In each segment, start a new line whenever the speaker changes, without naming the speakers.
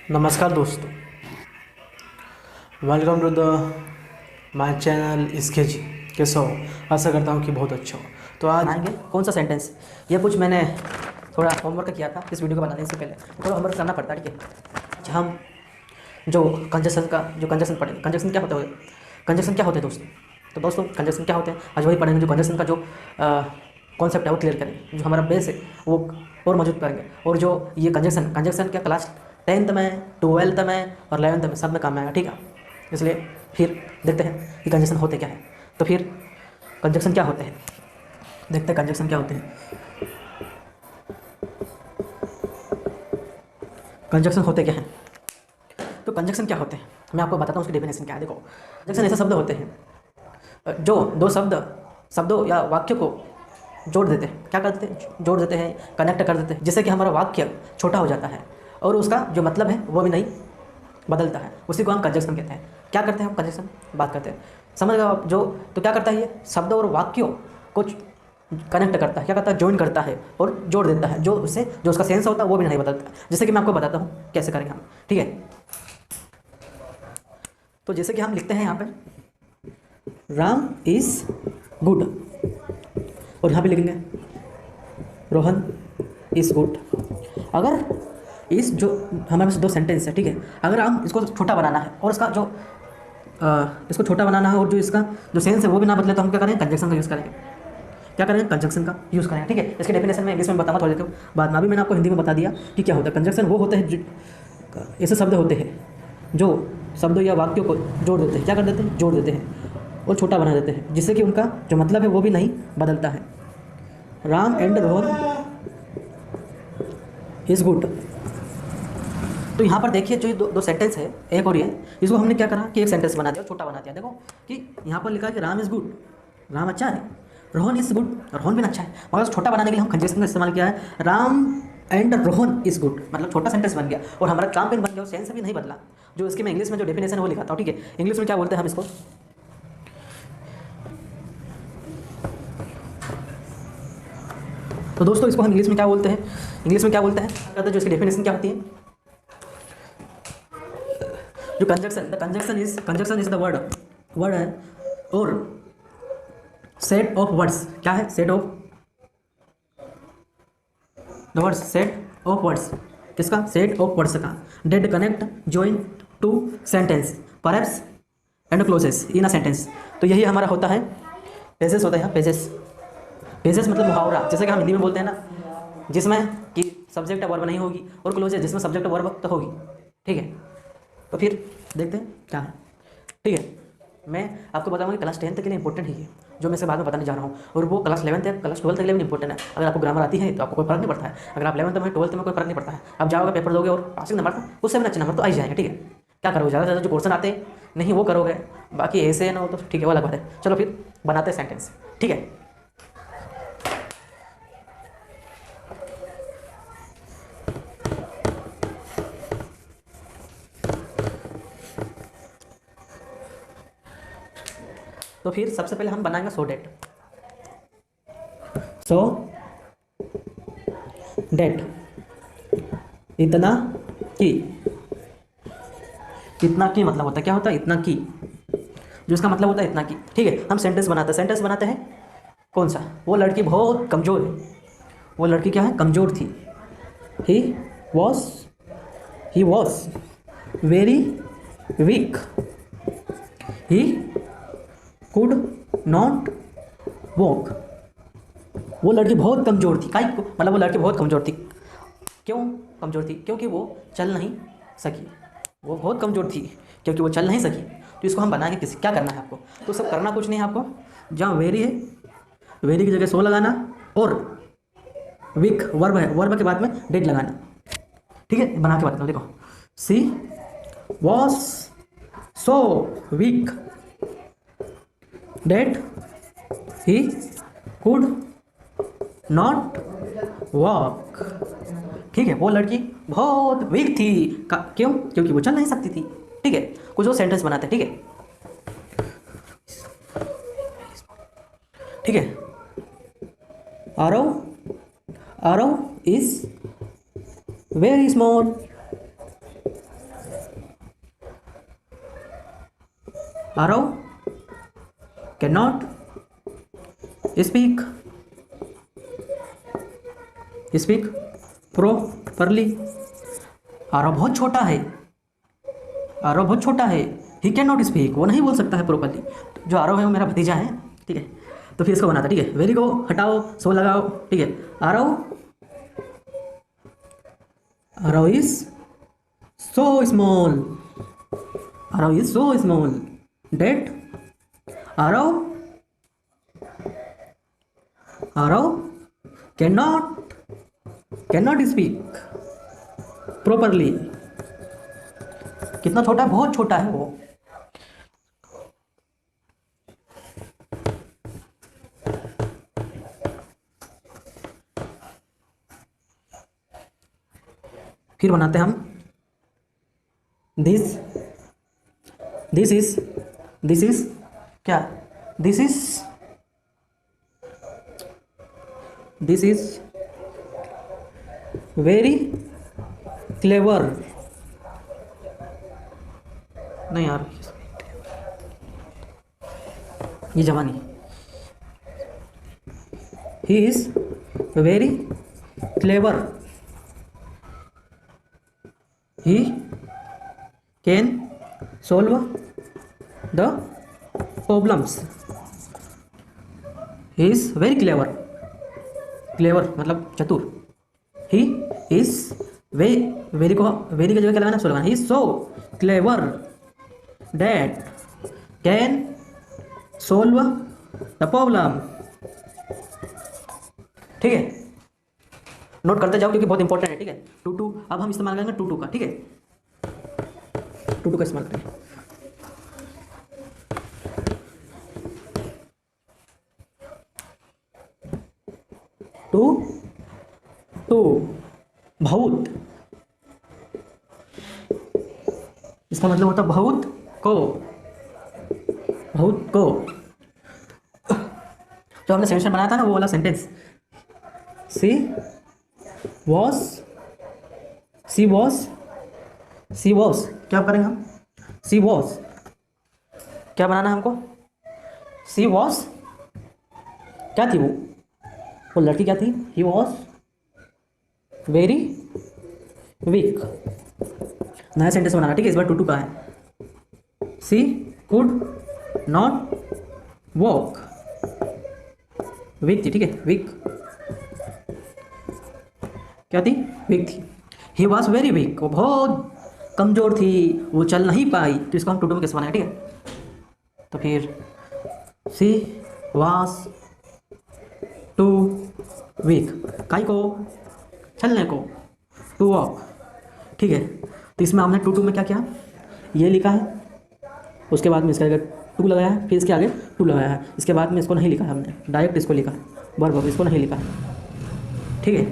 नमस्कार दोस्तों, welcome to the my channel इसके जी। कैसे हो? आशा करता हूँ कि बहुत अच्छा हो। तो आज
आएंगे कौन सा सेंटेंस, ये कुछ मैंने थोड़ा होमवर्क किया था इस वीडियो को बनाने से पहले। थोड़ा होमवर्क करना पड़ता है, ठीक है। हम जो कंजक्शन पढ़ेंगे, कंजक्शन क्या होता है, कंजक्शन क्या होते हैं दोस्तों। तो दोस्तों कंजक्शन क्या होते हैं आज वही पढ़ेंगे। जो कंजक्शन का जो कॉन्सेप्ट है वो क्लियर करेंगे, जो हमारा बेस है वो और मौजूद करेंगे। और जो ये कंजक्शन क्या क्लास 10th में, 12th में और 11th में सब में काम में आएगा, ठीक है। इसलिए फिर देखते हैं कि कंजक्शन होते क्या है। तो फिर कंजक्शन क्या होते हैं, देखते हैं कंजक्शन क्या होते हैं। कंजक्शन होते क्या हैं। तो कंजक्शन क्या होते हैं मैं आपको बताता हूँ, उसकी डेफिनेशन क्या है। देखो, कंजक्शन ऐसे शब्द होते हैं जो दो शब्दों या वाक्य को जोड़ देते हैं। क्या कर देते हैं? जोड़ देते हैं, कनेक्ट कर देते हैं, जिससे कि हमारा वाक्य छोटा हो जाता है और उसका जो मतलब है वो भी नहीं बदलता है। उसी को हम कंजक्शन कहते हैं। क्या करते हैं हम कंजक्शन बात करते हैं, समझ गए आप? जो तो क्या करता है, ये शब्द और वाक्यों को कनेक्ट करता है, क्या करता है, ज्वाइन करता है और जोड़ देता है, जो उसका सेंस होता है वो भी नहीं बदलता। जैसे कि मैं आपको बताता हूँ कैसे करेंगे हम, ठीक है। तो जैसे कि हम लिखते हैं यहाँ पे राम इज गुड, और यहाँ पे लिखेंगे रोहन इज गुड। अगर इस जो हमारे पास दो सेंटेंस है, ठीक है, अगर हम इसको छोटा बनाना है और इसका जो इसको छोटा बनाना है और जो इसका जो सेंस है वो भी ना बदले, तो हम क्या करेंगे, कंजक्शन का यूज़ करेंगे। क्या करेंगे, कंजक्शन का यूज़ करेंगे, ठीक है। इसके डेफिनेशन में इंग्लिश में बताऊंगा थोड़ी देर बाद में। अभी मैंने आपको हिंदी में बता दिया कि क्या होता है कंजक्शन। वो होते हैं जो ऐसे शब्द होते हैं जो शब्दों या वाक्यों को जोड़ देते हैं। क्या कर देते हैं, जोड़ देते हैं और छोटा बना देते हैं, जिससे कि उनका जो मतलब है वो भी नहीं बदलता है। Ram and Rohan is good. तो यहाँ पर देखिए, जो दो सेंटेंस है, एक और ये, इसको हमने क्या करा कि एक सेंटेंस बना दिया, छोटा बना दिया। देखो कि यहाँ पर लिखा है कि राम इज़ गुड, राम अच्छा है। रोहन इज़ गुड, रोहन भी अच्छा है। मगर छोटा बनाने के लिए हम कंजक्शन का इस्तेमाल किया है, Ram and Rohan is good. मतलब छोटा सेंटेंस बन गया और हमारा काम पेन बन गया और सेंस भी नहीं बदला। जो इसके मैं इंग्लिश में जो डेफिनेशन है वो लिखाता हूँ, ठीक है। इंग्लिश में क्या बोलते हैं हम इसको, तो दोस्तों इसको हम इंग्लिश में क्या बोलते हैं, इंग्लिश में क्या बोलते हैं, जो इसकी डेफिनेशन क्या होती है। जो कंजक्शन इज द वर्ड है और सेट ऑफ वर्ड्स। क्या है, set of the words, set of words. किसका, सेट ऑफ वर्ड्स का। That connect join two sentence phrases and clauses in a sentence. तो यही हमारा होता है, पेजेस होता है। पेजेस, पेजेस मतलब मुहावरा, जैसे कि हम हिंदी में बोलते हैं ना, जिसमें कि सब्जेक्ट वर्ब नहीं होगी, और क्लोजेस जिसमें सब्जेक्ट वर्ब तो होगी, ठीक है। तो फिर देखते हैं क्या है, ठीक है। मैं आपको बताऊंगा कि क्लास 10 तक के लिए इंपॉर्टेंट है ये, जो मैं से बाद में बताने जा रहा हूँ। और वो क्लास 11 तक, क्लास 12 तक के लिए भी इंपॉर्टेंट है। अगर आपको ग्रामर आती है तो आपको कोई फर्क नहीं पड़ता है। अगर आप 11th में 12th में कोई फर्क नहीं पड़ता है, आप जाओगे पेपर दोगे और पासिंग नंबर उससे भी अच्छे नंबर तो आ ही जाएंगे, ठीक है। क्या करोगे, ज़्यादा से ज़्यादा जो क्वेश्चन आते नहीं वो करोगे, बाकी ऐसे ना हो तो ठीक है, वो अलग बात है। चलो फिर बनाते हैं सेंटेंस, ठीक है। तो फिर सबसे पहले हम बनाएंगे सो डेट। सो डेट, इतना की। इतना की मतलब होता है, क्या होता है, इतना की, जो इसका मतलब होता है इतना की, ठीक है। हम सेंटेंस बनाते हैं कौन सा, वो लड़की बहुत कमज़ोर है। वो लड़की क्या है, कमज़ोर थी। He was very weak. He could not walk. वो लड़की बहुत कमज़ोर थी। काई को मतलब वो लड़की बहुत कमज़ोर थी। क्यों कमज़ोर थी, क्योंकि वो चल नहीं सकी। वो बहुत कमज़ोर थी क्योंकि वो चल नहीं सकी। तो इसको हम बनाएंगे किसी, क्या करना है आपको, तो सब करना कुछ नहीं है आपको। जहाँ वेरी है, वेरी की जगह सो लगाना, और वीक वर्ब है, वर्ब के बाद में डेड लगाना, ठीक है। बना के बताता हूँ, देखो। She was so weak that he could not walk. ठीक है, वो लड़की बहुत वीक थी। क्यों, क्योंकि वो चल नहीं सकती थी, ठीक है। कुछ वो सेंटेंस बनाते हैं, ठीक है, ठीक है। Aarav, Aarav is very small Aarav can not speak properly. Aarav बहुत छोटा है, आरव बहुत छोटा है, ही कैन नॉट स्पीक, वो नहीं बोल सकता है प्रॉपरली। जो आरव है वो मेरा भतीजा है, ठीक है। तो फिर इसको बनाता, ठीक है। वेरी को हटाओ, सो लगाओ, ठीक है। Aarav, Aarav is so small, Aarav is so small that Aarav, Aarav can not speak properly. कितना छोटा है, बहुत छोटा है वो। फिर बनाते हैं हम दिस इज क्या, दिस इज वेरी क्लेवर। नहीं यार, ये जवानी, he is very clever, he can solve the problems. He is very clever, clever मतलब चतुर। ही इज वेरी को, वेरी की जगह क्या लगाना, सो लगाना। He is so clever that can solve the problem। ठीक है, नोट करते जाओ क्योंकि बहुत इंपॉर्टेंट है, ठीक है। टू अब हम इस्तेमाल करेंगे टू का, ठीक है। टू का इस्तेमाल करेंगे। टू बहुत, इसका मतलब होता है बहुत को, बहुत को। जो हमने सेंटेंस बनाया था ना, वो वाला सेंटेंस, सी वॉज क्या करेंगे हम, सी वॉज क्या बनाना है हमको, सी वॉज क्या थी वो लड़की क्या थी, ही वॉज वेरी वीक। नया सेंटेंस बनाना, ठीक है। इस बार टू का है। सी कुड नॉट वॉक, वीक थी, ठीक है। वीक क्या थी, वीक थी। ही वॉज वेरी वीक, वो बहुत कमज़ोर थी, वो चल नहीं पाई। तो इसको हम टू में कैसे बनाए, ठीक है। तो फिर सी वॉज टू वीक, काई को, चलने को, टू वॉक, ठीक है। तो इसमें हमने टू में क्या किया, ये लिखा है, उसके बाद में इसका आगे टू लगाया है, फिर इसके आगे टू लगाया है। इसके बाद में इसको नहीं लिखा है हमने, डायरेक्ट इसको लिखा है, वर्ब, इसको नहीं लिखा है, ठीक है।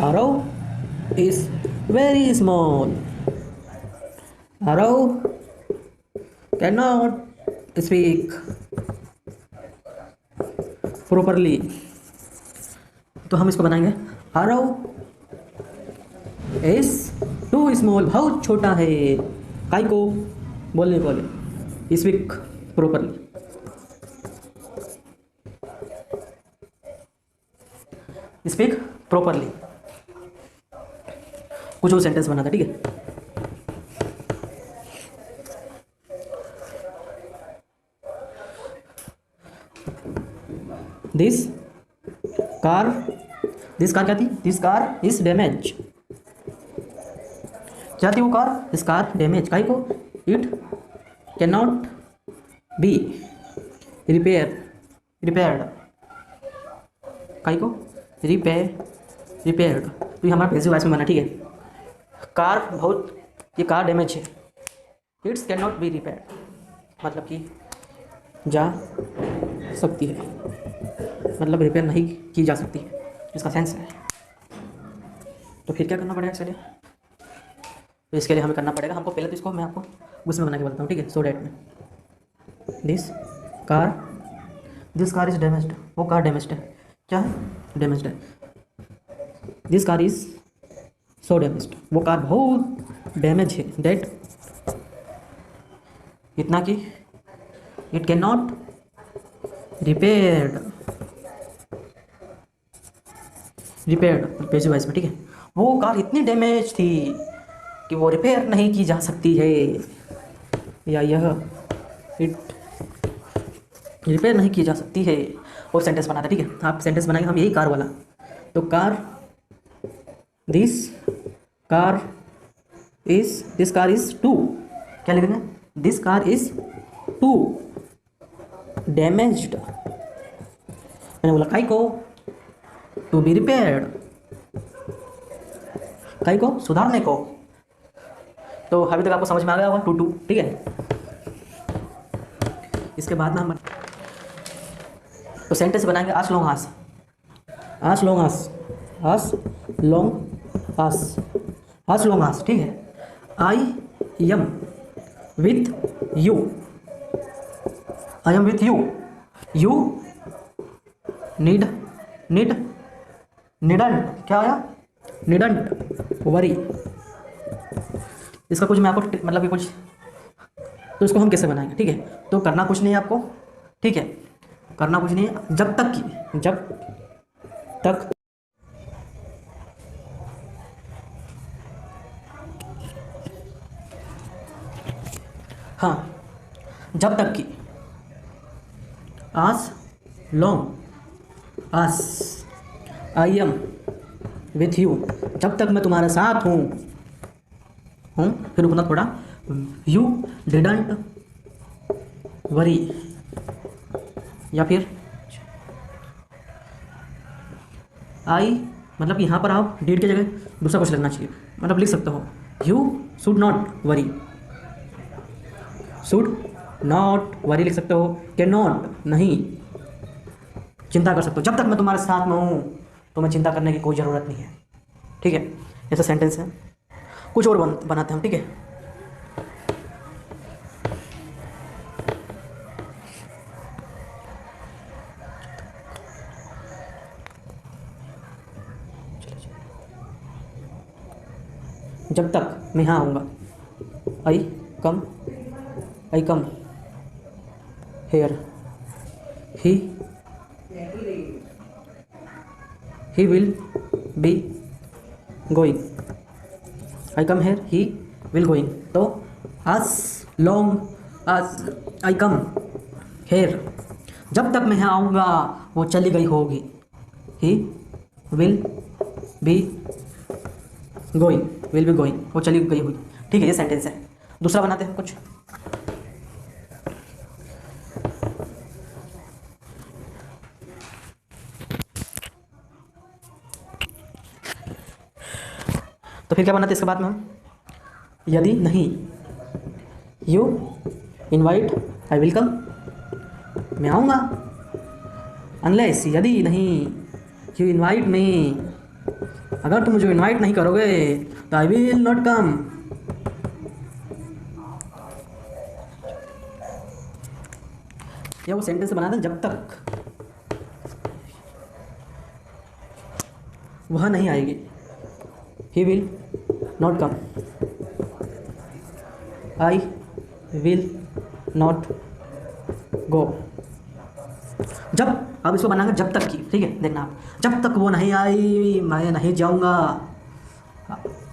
Aarav is very small, Aarav can not speak properly. तो हम इसको बनाएंगे, आरव इज टू स्मॉल, बहुत छोटा है, काई को, बोलने को, स्पीक प्रॉपरली। स्पीक प्रॉपरली कुछ और सेंटेंस बना था, ठीक है। दिस कार क्या थी, दिस कार इज डैमेज, क्या थी वो कार, दिस कार डैमेज, काई को, it can not be repaired, काई को, रिपेयर्ड। तो ये हमारा पैसिव वॉइस में बना, ठीक है। कार बहुत, ये कार डैमेज है, it's can not be repaired, मतलब कि जा सकती है, मतलब रिपेयर नहीं की जा सकती है, इसका सेंस है। तो फिर क्या करना पड़ेगा इसके लिए, तो इसके लिए हमें करना पड़ेगा, हमको पहले तो इसको मैं आपको उसमें बना के बताता हूँ, ठीक है। सो डेट में दिस कार इज डैमेज्ड, वो कार डैमेज्ड है, क्या है, डैमेज्ड है, this car is so damaged, वो कार बहुत डैमेज है, डेट इतना कि it can not repaired page wise में, ठीक है। वो कार इतनी डैमेज थी कि वो रिपेयर नहीं की जा सकती है, या यह इट रिपेयर नहीं की जा सकती है। और सेंटेंस बनाते, ठीक है, आप सेंटेंस बनाएंगे हम यही कार वाला। तो car this car is too, क्या लिखेंगे, this car is too damaged, मैंने बोला काई को, टू बी रिपेयर्ड, काई को, सुधारने को। तो अभी तक आपको समझ में आ गया होगा टू, ठीक है। इसके बाद ना हम तो सेंटेंस बनाएंगे आस लॉन्ग आस, आस लॉन्ग आस, आस लॉन्ग आस, आस लॉन्ग आस, ठीक है। आई am with you, I am with you, you needn't, क्या आया, नीडंट वरी। इसका कुछ मैं आपको मतलब कि कुछ, तो इसको हम कैसे बनाएंगे, ठीक है। तो करना कुछ नहीं है आपको, ठीक है, करना कुछ नहीं है, जब तक हाँ, जब तक कि as long as I am with you, जब तक मैं तुम्हारे साथ हूँ, फिर रुकना थोड़ा, यू डिडंट वरी, या फिर आई, मतलब यहाँ पर आप डीड की जगह दूसरा कुछ लगना चाहिए, मतलब लिख सकते हो you should not worry, should not worry लिख सकते हो, कैन नॉट नहीं चिंता कर सकते हो, जब तक मैं तुम्हारे साथ में हूँ तो मैं चिंता करने की कोई ज़रूरत नहीं है, ठीक है। ऐसा सेंटेंस है, कुछ और बनाते हैं हम, ठीक है। जब तक मैं यहाँ आऊँगा, I come here, he will be going, I come here, he will going। तो as long as I come here, जब तक मैं यहाँ आऊँगा वो चली गई होगी, he will be going, वो चली गई होगी, ठीक है। ये सेंटेंस है। दूसरा बनाते हैं कुछ, तो फिर क्या बनाते हैं इसके बाद में हम, यदि नहीं, you invite I will come, मैं आऊँगा, अनलेस यदि नहीं, यू इनवाइट मी, अगर तुम मुझे इनवाइट नहीं करोगे तो आई विल नॉट कम। ये वो सेंटेंस बना दें जब तक वह नहीं आएगी, he will not come, I will not go. जब अब इसको बनाएंगे जब तक की, ठीक है, देखना आप, जब तक वो नहीं आई मैं नहीं जाऊंगा,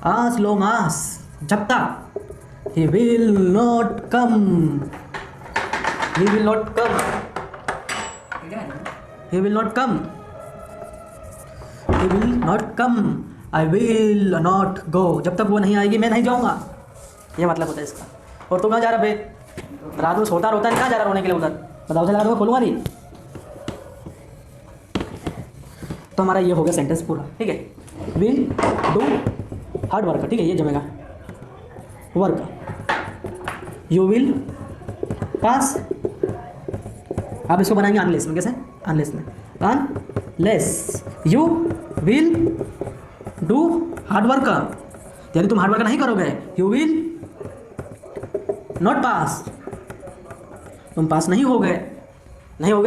as long as, जब तक, he will not come, he will not come, he will not come, he will not come, I will not go। जब तक वो नहीं आएगी मैं नहीं जाऊंगा, ये मतलब होता है इसका। और तो कहाँ जा रहा भाई, रात में सोता रोता है, कहाँ जा रहा रोने के लिए उधर, बताओ, चला दो खोलूंगा नहीं। तो हमारा ये हो गया सेंटेंस पूरा, ठीक है। विल डू हार्ड वर्क, ठीक है, ये जमेगा वर्क, यू विल पास। आप इसको बनाएंगे अनलेस में, कैसे, अनलेस में, unless you will do hard work, यानी तुम हार्ड वर्क नहीं करोगे, यू विल नॉट पास, तुम पास नहीं होगे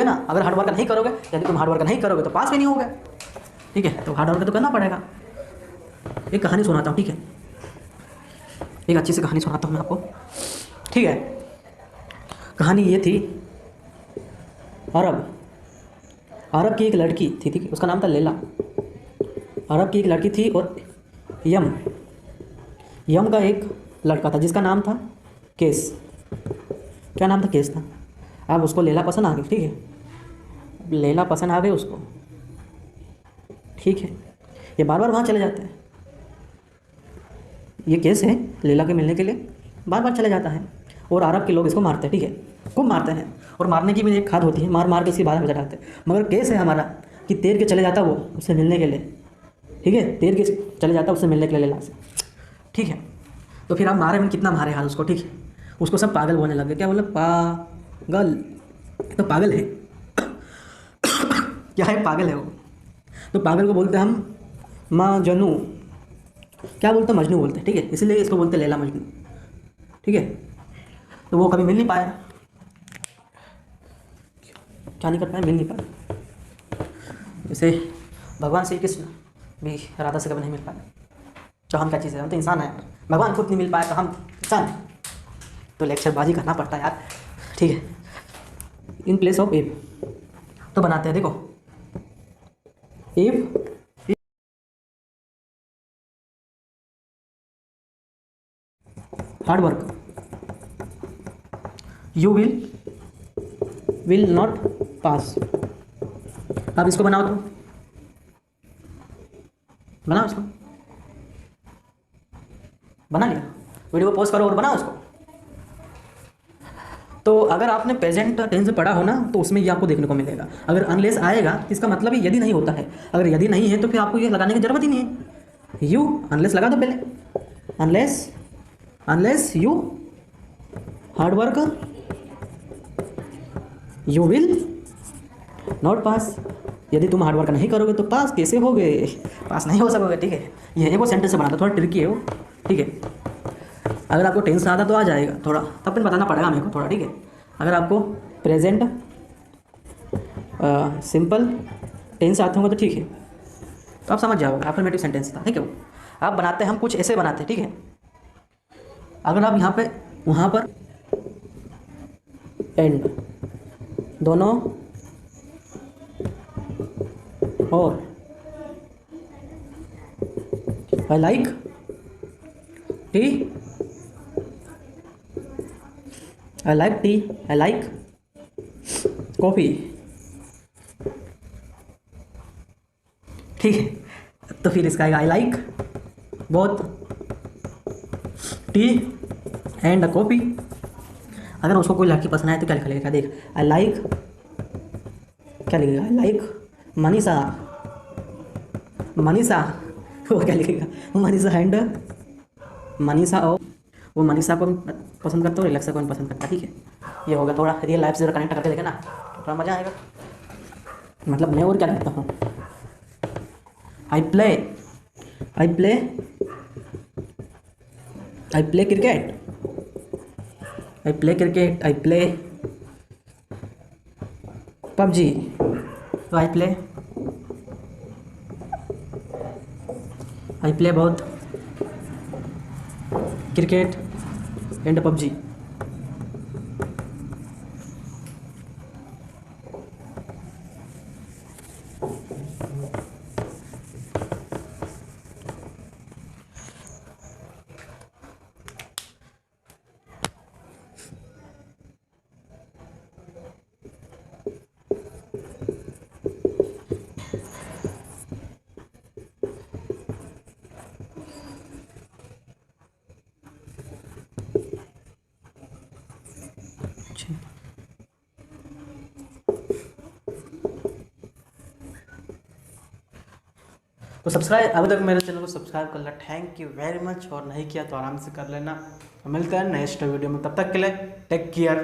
ना, अगर हार्ड वर्क नहीं करोगे यानी तुम हार्ड वर्क नहीं करोगे तो पास भी नहीं होगे। ठीक है। तो हार्ड वर्क तो करना पड़ेगा। एक कहानी सुनाता हूँ, ठीक है, एक अच्छी सी कहानी सुनाता हूँ मैं आपको, ठीक है। कहानी ये थी, अरब की एक लड़की थी, ठीक है, उसका नाम था लैला। अरब की एक लड़की थी और यम का एक लड़का था जिसका नाम था केस। क्या नाम था? केस था। अब उसको लैला पसंद आ गई, ठीक है, लैला पसंद आ गई उसको, ठीक है। ये बार बार वहाँ चले जाते हैं, ये केस है लैला के मिलने के लिए बार बार चले जाता है, और अरब के लोग इसको मारते हैं, ठीक है, खूब मारते हैं, और मारने की भी एक खाद होती है, मार मार के इसकी बारह बजा डालते हैं। मगर केस है हमारा कि तैर के चले जाता वो उससे मिलने के लिए, ठीक है, तैर के चले जाता उससे मिलने के लिए लैला से, ठीक है। तो फिर आप मारे में कितना मारे हाल उसको, ठीक है, उसको सब पागल बोलने लगे। क्या बोले? पागल, तो पागल है क्या है? पागल है वो। तो पागल को बोलते हैं हम मजनू, क्या बोलते हैं? मजनू बोलते हैं, ठीक है, इसीलिए इसको बोलते हैं लैला मजनू, ठीक है। तो वो कभी मिल नहीं पाया, क्या नहीं कर पाया? मिल नहीं पाया। जैसे भगवान श्री कृष्ण भी राधा से कभी नहीं मिल पाए। तो हम क्या चीज़ है? हम तो इंसान है यार, भगवान खुद नहीं मिल पाया तो हम इंसान, तो लेक्चरबाजी करना पड़ता है यार, ठीक है। इन प्लेस ऑफ एव तो बनाते हैं, देखो एव hard work, you will not pass. अब इसको बनाओ, तो बनाओ, इसको बना लिया, वीडियो को पॉज करो और बनाओ इसको। तो अगर आपने प्रेजेंट टेंस पढ़ा हो ना, तो उसमें ये आपको देखने को मिलेगा। अगर अनलेस आएगा तो इसका मतलब यदि नहीं होता है। अगर यदि नहीं है तो फिर आपको ये लगाने की जरूरत ही नहीं है। यू अनलेस लगा दो पहले, unless you hard work you will not pass. यदि तुम हार्ड वर्क नहीं करोगे तो पास कैसे होगे? पास नहीं हो सकोगे, ठीक है। ये एक वो सेंटेंस से बनाता, थोड़ा ट्रिकी है वो, ठीक है। अगर आपको टेंस आता तो आ जाएगा थोड़ा, तब फिर बताना पड़ेगा मेरे को थोड़ा, ठीक है। अगर आपको प्रेजेंट सिंपल टेंस आते होंगे तो ठीक है, तो आप समझ जाओगे। अफर्मेटिव सेंटेंस था, ठीक है। वो आप बनाते हैं, हम कुछ ऐसे बनाते हैं, ठीक है। अगर आप यहाँ पे वहाँ पर एंड दोनों और I like T, I like T, I like coffee, ठीक है। तो फिर इसका आई लाइक बहुत टी एंड कॉफ़ी। अगर उसको कोई लड़की पसंद आए तो क्या लिखा लिखेगा? देख, आई लाइक, क्या लिखेगा? आई लाइक मनीषा, वो क्या लिखेगा? मनीषा एंड मनीषा, और वो मनीषा को भी पसंद करता है और रिलैक्सा को भी पसंद करता है, ठीक है। ये होगा, थोड़ा रियल लाइफ से कनेक्ट करके देखे ना, तो थोड़ा मज़ा आएगा। मतलब मैं और क्या करता हूँ? I play cricket, I play PUBG, तो आई प्ले बहुत क्रिकेट एंड पबजी। तो सब्सक्राइब, अभी तक मेरे चैनल को सब्सक्राइब कर ला, थैंक यू वेरी मच। और नहीं किया तो आराम से कर लेना। मिलते हैं नेक्स्ट वीडियो में, तब तक के लिए टेक केयर।